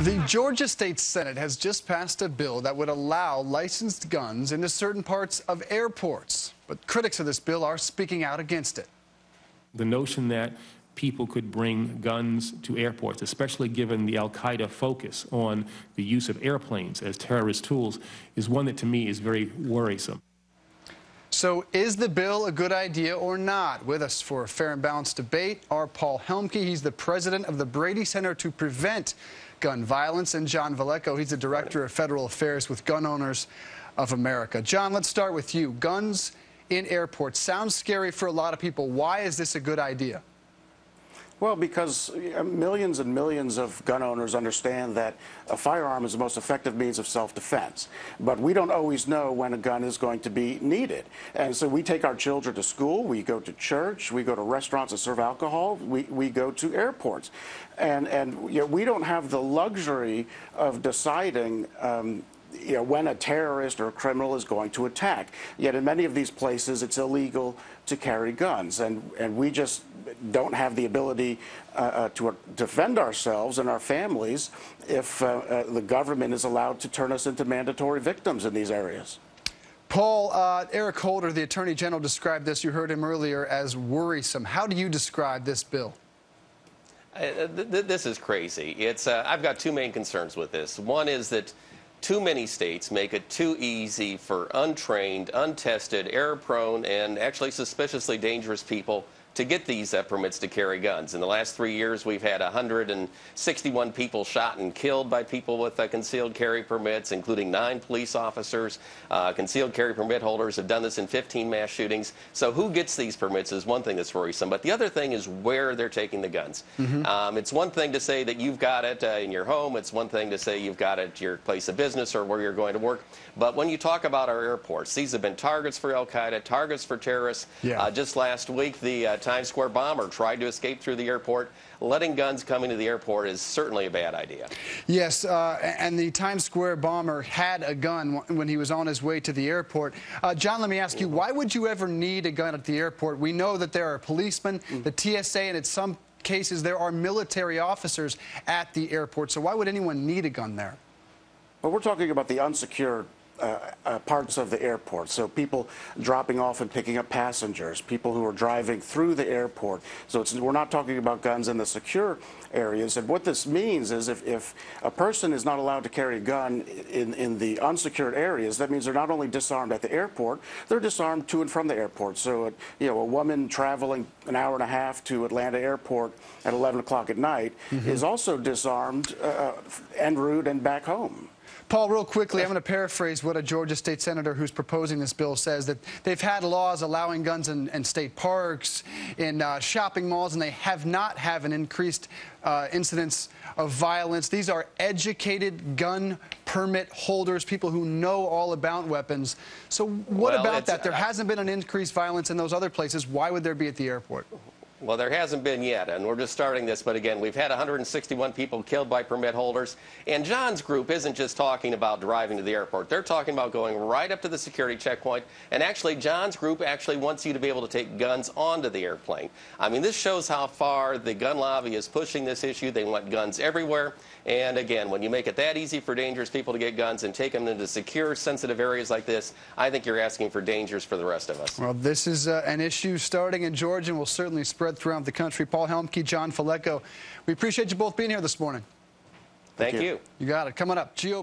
The Georgia State Senate has just passed a bill that would allow licensed guns into certain parts of airports. But critics of this bill are speaking out against it. The notion that people could bring guns to airports, especially given the al-Qaeda focus on the use of airplanes as terrorist tools, is one that to me is very worrisome. So is the bill a good idea or not? With us for a fair and balanced debate are Paul Helmke. He's the president of the Brady Center to Prevent Gun Violence, and John Velleco. He's the director of federal affairs with Gun Owners of America. John, let's start with you. Guns in airports sounds scary for a lot of people. Why is this a good idea? Well, because millions and millions of gun owners understand that a firearm is the most effective means of self-defense. But we don't always know when a gun is going to be needed. And so we take our children to school, we go to church, we go to restaurants that serve alcohol, we go to airports. And you know, we don't have the luxury of deciding when a terrorist or a criminal is going to attack. Yet in many of these places, it's illegal to carry guns. And we just don't have the ability to defend ourselves and our families if the government is allowed to turn us into mandatory victims in these areas. Paul, Eric Holder, the Attorney General, described this, you heard him earlier, as worrisome. How do you describe this bill? This is crazy. I've got two main concerns with this. One is that too many states make it too easy for untrained, untested, error-prone, and actually suspiciously dangerous people to get these permits to carry guns. In the last 3 years, we've had 161 people shot and killed by people with concealed carry permits, including 9 police officers. Concealed carry permit holders have done this in 15 mass shootings. So who gets these permits is one thing that's worrisome. But the other thing is where they're taking the guns. It's one thing to say that you've got it in your home. It's one thing to say you've got it at your place of business or where you're going to work. But when you talk about our airports, these have been targets for al-Qaeda, targets for terrorists. Yeah. Just last week, the Times Square bomber tried to escape through the airport. Letting guns come into the airport is certainly a bad idea. Yes, and the Times Square bomber had a gun when he was on his way to the airport. John, let me ask you, why would you ever need a gun at the airport? We know that there are policemen, the TSA, and in some cases there are military officers at the airport. So why would anyone need a gun there? Well, we're talking about the unsecured parts of the airport. So people dropping off and picking up passengers, people who are driving through the airport. So we're not talking about guns in the secure areas. And what this means is if a person is not allowed to carry a gun in the unsecured areas, that means they're not only disarmed at the airport, they're disarmed to and from the airport. So a woman traveling an hour and a half to Atlanta Airport at 11 o'clock at night is also disarmed en route and back home. Paul, real quickly, I'm going to paraphrase what a Georgia state senator who's proposing this bill says, that they've had laws allowing guns in state parks, in shopping malls, and they have not had an increased incidence of violence. These are educated gun permit holders, people who know all about weapons. So what about that? There hasn't been an increased violence in those other places. Why would there be at the airport? Well, there hasn't been yet, and we're just starting this. But again, we've had 161 people killed by permit holders. And John's group isn't just talking about driving to the airport. They're talking about going right up to the security checkpoint. And actually, John's group actually wants you to be able to take guns onto the airplane. I mean, this shows how far the gun lobby is pushing this issue. They want guns everywhere. And again, when you make it that easy for dangerous people to get guns and take them into secure, sensitive areas like this, I think you're asking for dangers for the rest of us. Well, this is an issue starting in Georgia and will certainly spread throughout the country. Paul Helmke, John Velleco, we appreciate you both being here this morning. Thank you. You got it. Coming up, GOP.